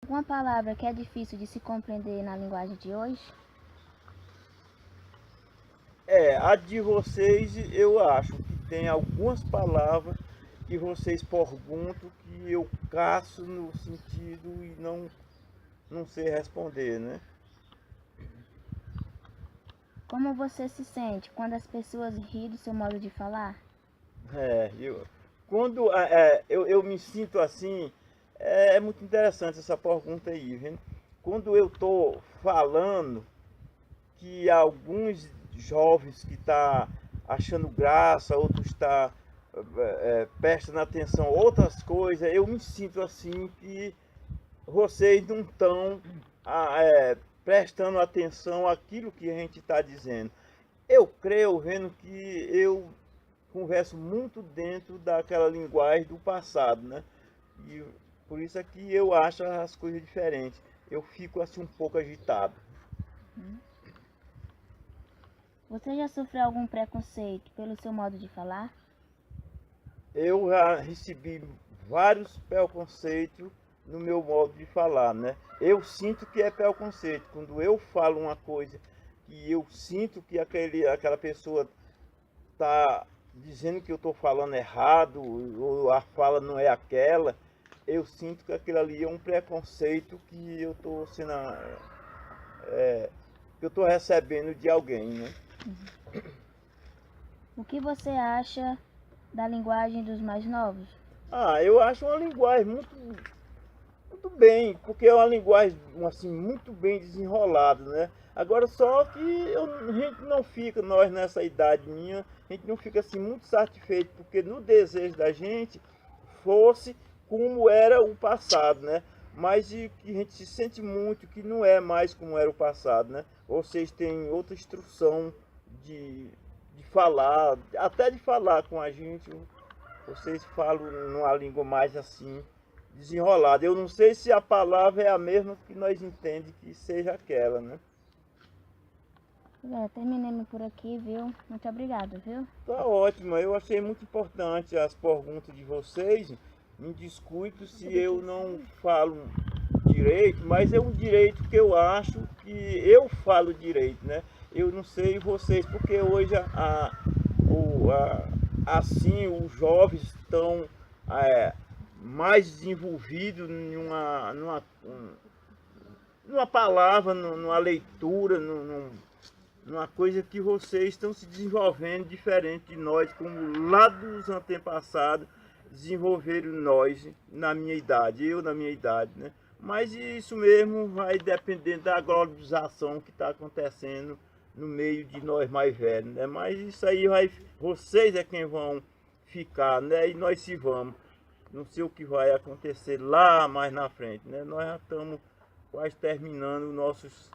Alguma palavra que é difícil de se compreender na linguagem de hoje? A de vocês eu acho que tem algumas palavras que vocês perguntam que eu caço no sentido e não sei responder, né? Como você se sente quando as pessoas riem do seu modo de falar? Quando eu me sinto assim, é muito interessante essa pergunta aí, viu? Quando eu estou falando que alguns jovens que tá achando graça, outros está prestando atenção a outras coisas, eu me sinto assim que vocês não estão prestando atenção àquilo que a gente está dizendo. Eu creio, vendo que eu converso muito dentro daquela linguagem do passado, né? E por isso é que eu acho as coisas diferentes. Eu fico assim um pouco agitado. Você já sofreu algum preconceito pelo seu modo de falar? Eu já recebi vários preconceitos no meu modo de falar, né? Eu sinto que é preconceito. Quando eu falo uma coisa que eu sinto que aquela pessoa está dizendo que eu estou falando errado, ou a fala não é aquela, eu sinto que aquilo ali é um preconceito que eu estou sendo, que eu estou recebendo de alguém, né? O que você acha da linguagem dos mais novos? Eu acho uma linguagem muito bem, porque é uma linguagem assim, muito bem desenrolada, né? Agora só que a gente não fica, nós nessa idade minha, a gente não fica assim muito satisfeito, porque no desejo da gente fosse como era o passado, né? Mas e que a gente se sente muito que não é mais como era o passado, né? Vocês têm outra instrução de, de falar, até de falar com a gente, vocês falam numa língua mais assim, desenrolada. Eu não sei se a palavra é a mesma que nós entendemos que seja aquela, né? Terminei por aqui, viu? Muito obrigado, viu? Tá ótimo, eu achei muito importante as perguntas de vocês. Me desculpe se eu não falo direito, mas é um direito que eu acho que eu falo direito, né? Eu não sei vocês, porque hoje assim os jovens estão mais desenvolvidos numa palavra, numa leitura, numa coisa que vocês estão se desenvolvendo diferente de nós, como lá dos antepassados desenvolveram nós na minha idade, eu na minha idade, né? Mas isso mesmo vai depender da globalização que está acontecendo no meio de nós mais velhos, né? Mas isso aí vocês é quem vão ficar, né? E nós se vamos. Não sei o que vai acontecer lá mais na frente, né? Nós já estamos quase terminando nossas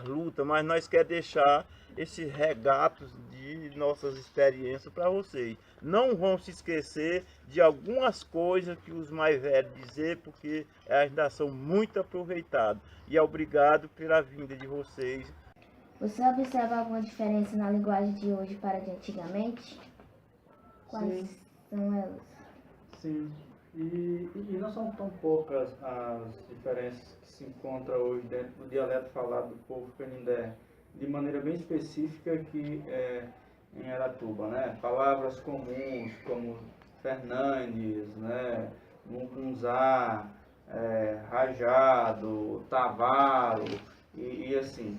lutas, mas nós queremos deixar esses regatos de nossas experiências para vocês. Não vão se esquecer de algumas coisas que os mais velhos dizer, porque ainda são muito aproveitados. E obrigado pela vinda de vocês. Você observa alguma diferença na linguagem de hoje para a de antigamente? Quais Sim, são elas? sim. E não são tão poucas as diferenças que se encontram hoje dentro do dialeto falado do povo canindé, de maneira bem específica que é em Aratuba, né? Palavras comuns como Fernandes, né? Mucunzá, rajado, tavaro e assim.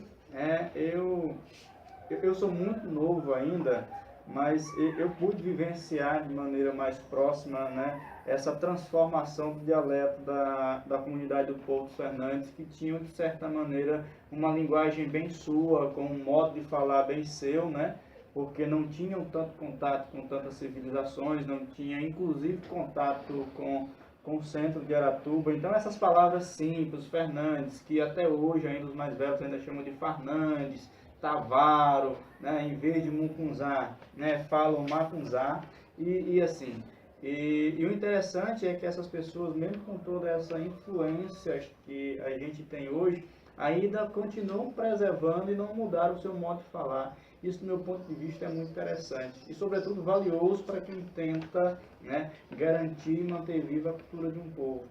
Eu sou muito novo ainda, mas eu pude vivenciar de maneira mais próxima, né, essa transformação do dialeto da comunidade do Povo dos Fernandes, que tinham, de certa maneira, uma linguagem bem sua, com um modo de falar bem seu, né, porque não tinham tanto contato com tantas civilizações, não tinha, inclusive, contato com o centro de Aratuba. Então, essas palavras simples, Fernandes, que até hoje ainda os mais velhos ainda chamam de Farnandes, Tavaro, né, em vez de Mucunzá, né, falam Macunzá, e assim. E o interessante é que essas pessoas, mesmo com toda essa influência que a gente tem hoje, ainda continuam preservando e não mudaram o seu modo de falar. Isso, do meu ponto de vista, é muito interessante e, sobretudo, valioso para quem tenta, né, garantir e manter viva a cultura de um povo.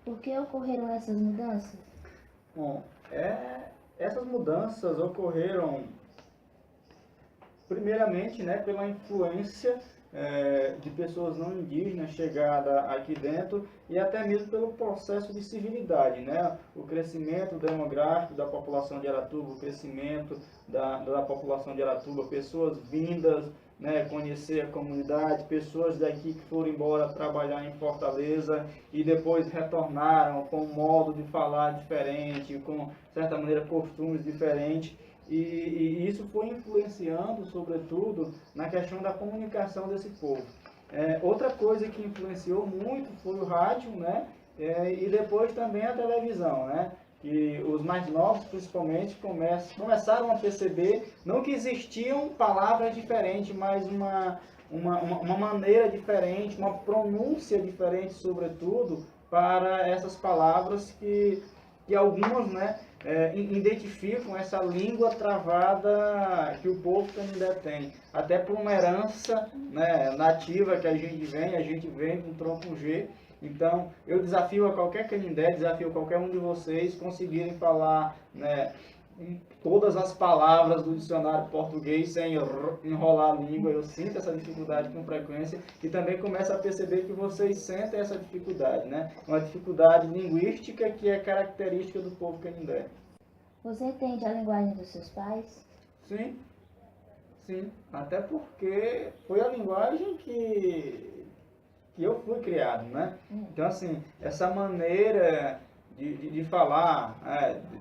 Por que ocorreram essas mudanças? Bom, essas mudanças ocorreram primeiramente, né, pela influência de pessoas não indígenas chegada aqui dentro e até mesmo pelo processo de civilidade, né? O crescimento demográfico da população de Aratuba, o crescimento da população de Aratuba, pessoas vindas, né, conhecer a comunidade, pessoas daqui que foram embora trabalhar em Fortaleza e depois retornaram com um modo de falar diferente, com, de certa maneira, costumes diferentes. E isso foi influenciando, sobretudo, na questão da comunicação desse povo. Outra coisa que influenciou muito foi o rádio, né? E depois também a televisão, né? Que os mais novos, principalmente, começaram a perceber, não que existiam palavras diferentes, mas uma maneira diferente, uma pronúncia diferente, sobretudo, para essas palavras que algumas, né, identificam essa língua travada que o povo Canindé tem, até por uma herança, né, nativa que a gente vem com tronco G. Então, eu desafio a qualquer Canindé, desafio a qualquer um de vocês conseguirem falar, né, todas as palavras do dicionário português sem enrolar a língua. Eu sinto essa dificuldade com frequência e também começo a perceber que vocês sentem essa dificuldade, né? Uma dificuldade linguística que é característica do povo Canindé. Você entende a linguagem dos seus pais? Sim, sim. Até porque foi a linguagem que eu fui criado, né? Então, assim, essa maneira de falar,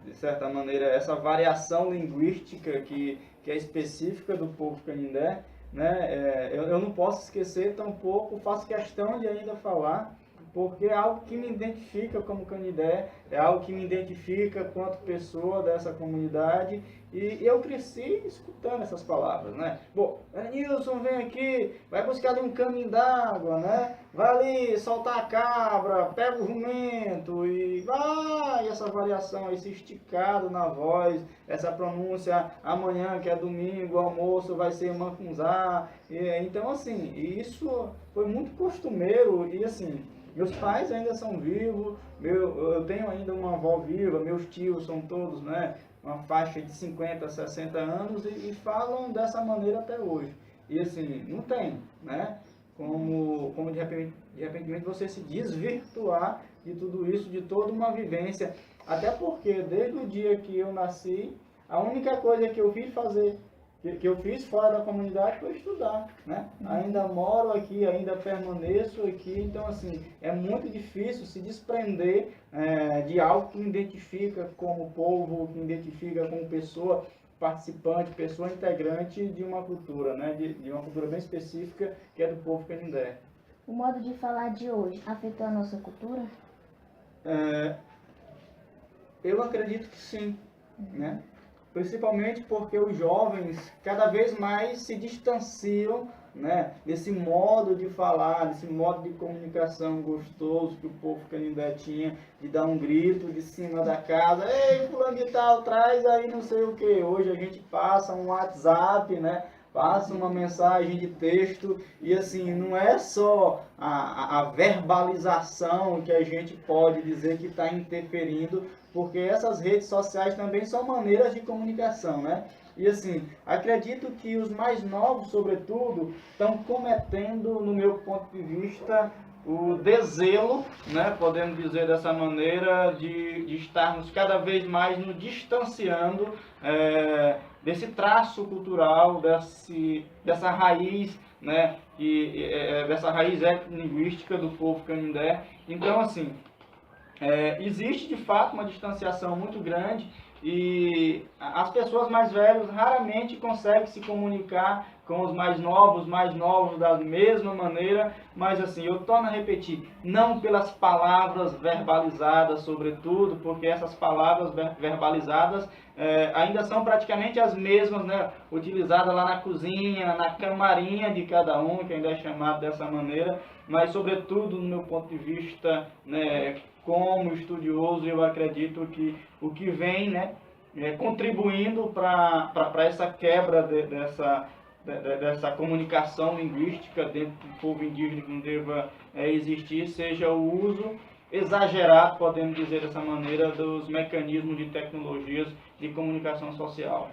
de certa maneira, essa variação linguística que é específica do povo Canindé, né? Eu não posso esquecer, tampouco faço questão de ainda falar, porque é algo que me identifica como Canindé, é algo que me identifica quanto pessoa dessa comunidade, e eu cresci escutando essas palavras, né? Bom, Nilson, vem aqui, vai buscar ali um caminho d'água, né? Vai ali soltar a cabra, pega o jumento e vai, essa variação, esse esticado na voz, essa pronúncia, amanhã que é domingo, o almoço vai ser manfunzá. Então, assim, isso foi muito costumeiro e, assim, meus pais ainda são vivos, eu tenho ainda uma avó viva, meus tios são todos, né, uma faixa de 50, 60 anos e falam dessa maneira até hoje. E assim, não tem, né, como de repente você se desvirtuar de tudo isso, de toda uma vivência. Até porque desde o dia que eu nasci, a única coisa que eu fiz fora da comunidade foi estudar, né? Ainda moro aqui, ainda permaneço aqui, então assim, é muito difícil se desprender de algo que me identifica como povo, que me identifica como pessoa participante, pessoa integrante de uma cultura, né? De uma cultura bem específica que é do povo Canindé. O modo de falar de hoje afetou a nossa cultura? Eu acredito que sim, né? Principalmente porque os jovens cada vez mais se distanciam, né, desse modo de falar, desse modo de comunicação gostoso que o povo Canindé tinha, de dar um grito de cima da casa, ei, fulano de tal, traz aí não sei o que. Hoje a gente passa um WhatsApp, né, passa uma mensagem de texto e assim, não é só a verbalização que a gente pode dizer que está interferindo, porque essas redes sociais também são maneiras de comunicação, né? E assim, acredito que os mais novos, sobretudo, estão cometendo, no meu ponto de vista, o deselo, né, podemos dizer dessa maneira, de estarmos cada vez mais nos distanciando desse traço cultural, dessa raiz, né, dessa raiz etnolinguística do povo Canindé. Então, assim, existe de fato uma distanciação muito grande e as pessoas mais velhas raramente conseguem se comunicar com os mais novos da mesma maneira, mas assim, eu torno a repetir, não pelas palavras verbalizadas sobretudo, porque essas palavras verbalizadas ainda são praticamente as mesmas, né, utilizadas lá na cozinha, na camarinha de cada um, que ainda é chamado dessa maneira, mas sobretudo no meu ponto de vista, né, como estudioso, eu acredito que o que vem, né, contribuindo para essa quebra dessa comunicação linguística dentro do povo indígena que não deva existir, seja o uso exagerado, podemos dizer dessa maneira, dos mecanismos de tecnologias de comunicação social.